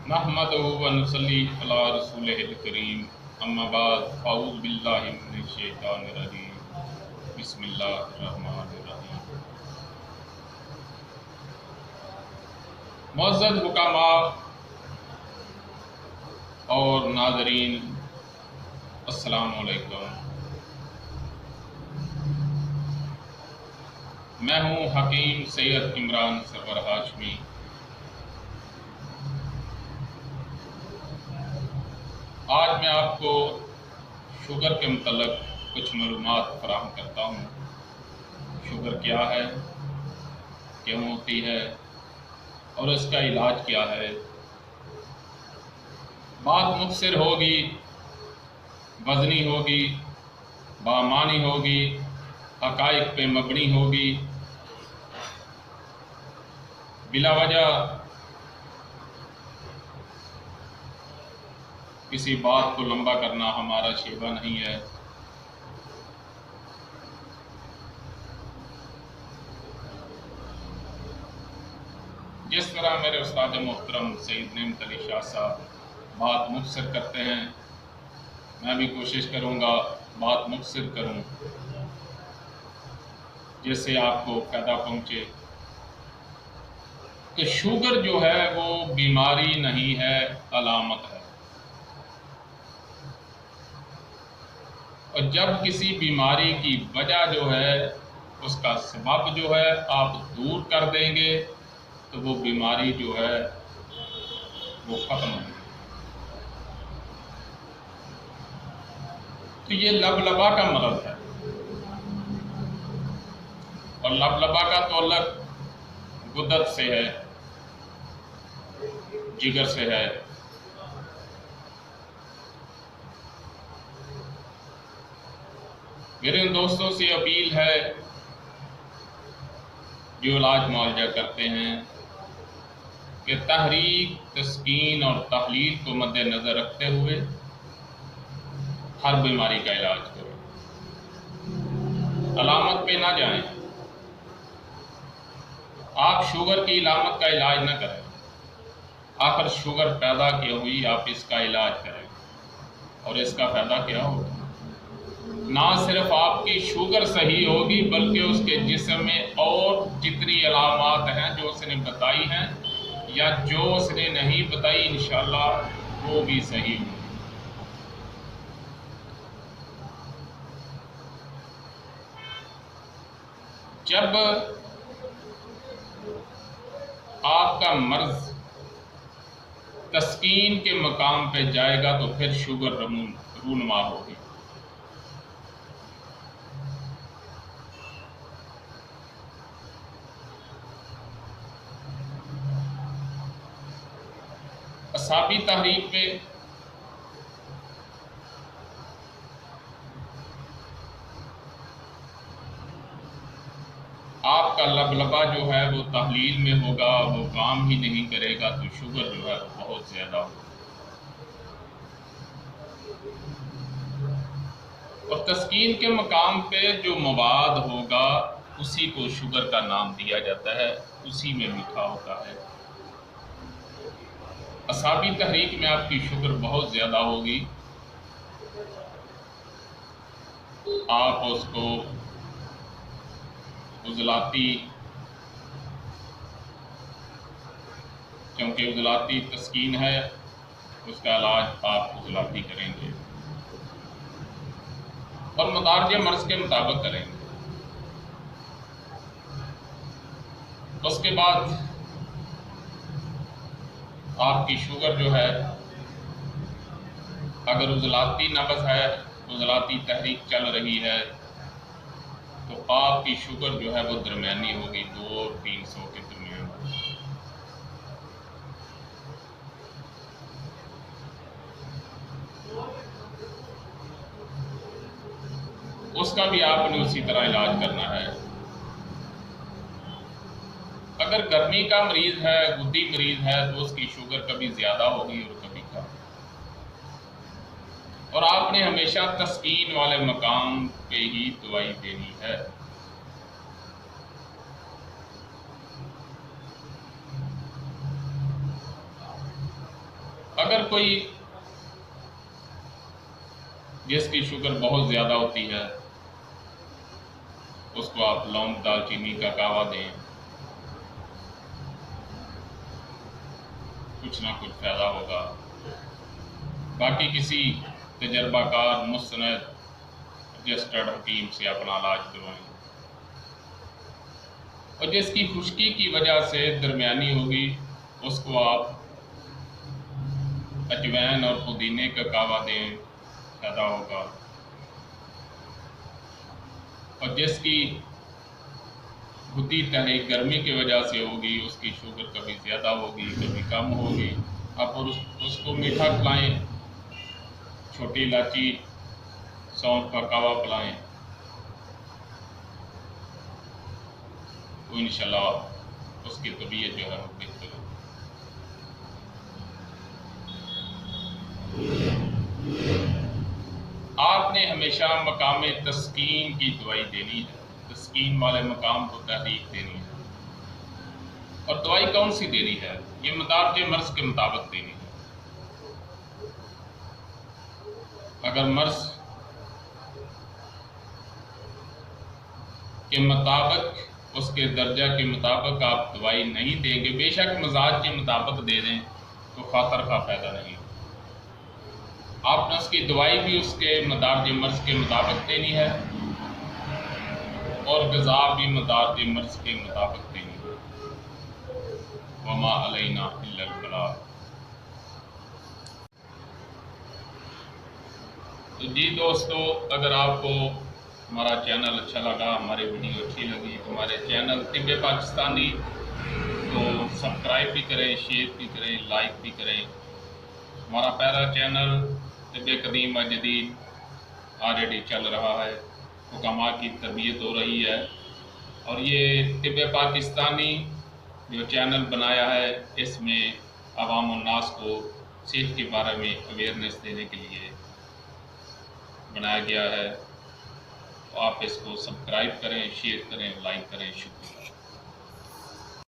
नहमदुहु व नुसल्ली अला रसूलिहिल करीम अम्मा बाद फ़अऊज़ु बिल्लाहि मिनश शैतानिर रजीम बिस्मिल्लाहिर रहमानिर रहीम। मुअज़्ज़ज़ हुकामा और नाज़रीन, अस्सलामु अलैकुम। मैं हूँ हकीम सैयद इमरान सरवर हाशमी। आज मैं आपको शुगर के मतलब कुछ मालूमात फराहम करता हूँ। शुगर क्या है, क्यों होती है और इसका इलाज क्या है। बात मुख्तसर होगी, वज़नी होगी, बामानी होगी, हक़ाइक़ पे मबनी होगी। बिला वजह किसी बात को लंबा करना हमारा शेवा नहीं है। जिस तरह मेरे उस्ताद मोहतरम सईद नेमत अली शाह साहब बात मुख्तसर करते हैं, मैं भी कोशिश करूँगा बात मुख्तसर करूँ जिससे आपको फ़ायदा पहुँचे। कि शुगर जो है वो बीमारी नहीं है, अलामत है। और जब किसी बीमारी की वजह जो है, उसका सबब जो है आप दूर कर देंगे तो वो बीमारी जो है वो ख़त्म होगी। तो ये लबलबा का मरज़ है और लबलबा का तअल्लुक़ गुदत से है, जिगर से है। मेरे उन दोस्तों से अपील है जो इलाज मुआवजा करते हैं कि तहरीक, तस्कीन और तहलील को मद्देनज़र रखते हुए हर बीमारी का इलाज करें। अलामत पे ना जाएं। आप शुगर की अलामत का इलाज ना करें। आखिर शुगर पैदा क्यों हुई, आप इसका इलाज करें और इसका फ़ायदा क्या होगा। ना सिर्फ आपकी शुगर सही होगी बल्कि उसके जिस्म में और जितनी अलामात हैं जो उसने बताई हैं या जो उसने नहीं बताई, इंशाअल्लाह वो भी सही होगी। जब आपका मर्ज तस्कीन के मकाम पे जाएगा तो फिर शुगर रूनुमा होगी। असाबी तहरीक पे आपका लबलबा जो है वो तहलील में होगा, वो काम ही नहीं करेगा तो शुगर जो है वो बहुत ज़्यादा होगा। और तस्कीन के मकाम पे जो मवाद होगा उसी को शुगर का नाम दिया जाता है, उसी में मीठा होता है। असाबी तहरीक में आपकी शुगर बहुत ज़्यादा होगी, आप उसको उज़लाती, क्योंकि उज़लाती तस्कीन है, उसका इलाज आप उज़लाती करेंगे और मदारज मर्ज़ के मुताबिक करेंगे। उसके बाद आपकी शुगर जो है, अगर उज़लाती नब्ज़ है, उज़लाती तहरीक चल रही है तो आपकी शुगर जो है वो दरमियानी होगी, 2 और 300 के दरमियान। उसका भी आपने उसी तरह इलाज करना है। अगर गर्मी का मरीज है, गुद्दी मरीज है तो उसकी शुगर कभी ज़्यादा होगी और कभी कम। और आपने हमेशा तस्कीन वाले मकाम पे ही दवाई देनी है। اگر کوئی جس کی شوگر بہت زیادہ ہوتی ہے اس کو آپ لونگ دال چینی کا کہوا دیں، کچھ نہ کچھ فائدہ ہوگا۔ باقی کسی تجربہ کار مستند رجسٹرڈ حکیم سے اپنا علاج کروائیں، اور جس کی خشکی کی وجہ سے درمیانی ہوگی اس کو آپ اجوین اور پودینے کا کہوا دیں، فائدہ ہوگا۔ اور جس کی ہوتی تحریک گرمی کی وجہ سے ہوگی، اس کی شوگر کبھی زیادہ ہوگی کبھی کم ہوگی، آپ اس کو میٹھا کھلائیں، چھوٹی الائچی سونف کا کہوا پلائیں، تو انشاءاللہ اس کی طبیعت جو ہے وہ بہتر ہوگی۔ آپ نے ہمیشہ مقام تسکین کی دوائی دینی ہے، تسکین والے مقام کو تحریک دینی ہے۔ اور دوائی کون سی دینی ہے؟ یہ مدارج مرض کے مطابق دینی ہے۔ اگر مرض کے مطابق، اس کے درجہ کے مطابق آپ دوائی نہیں دیں گے، بے شک مزاج کے مطابق دے دیں تو خاطر کا فائدہ نہیں۔ آپ نے اس کی دوائی بھی اس کے مدارج مرض کے مطابق دینی ہے، اور غذا بھی مدارج مرض کے مطابق دینی ہے۔ وما علینا الا البلاغ۔ تو جی دوستو، اگر آپ کو ہمارا چینل اچھا لگا، ہماری ویڈیو اچھی لگی تو ہمارے چینل طب پاکستانی کو سبسکرائب بھی کریں، شیئر بھی کریں، لائک بھی کریں۔ ہمارا پہلا چینل طب قدیم و جدید آلریڈی چل رہا ہے، حکماء کی تربیت ہو رہی ہے، اور یہ طب پاکستانی جو چینل بنایا ہے اس میں عوام الناس کو صحت کے بارے میں اویئرنیس دینے کے لیے بنایا گیا ہے۔ تو آپ اس کو سبسکرائب کریں، شیئر کریں، لائک کریں۔ شکریہ۔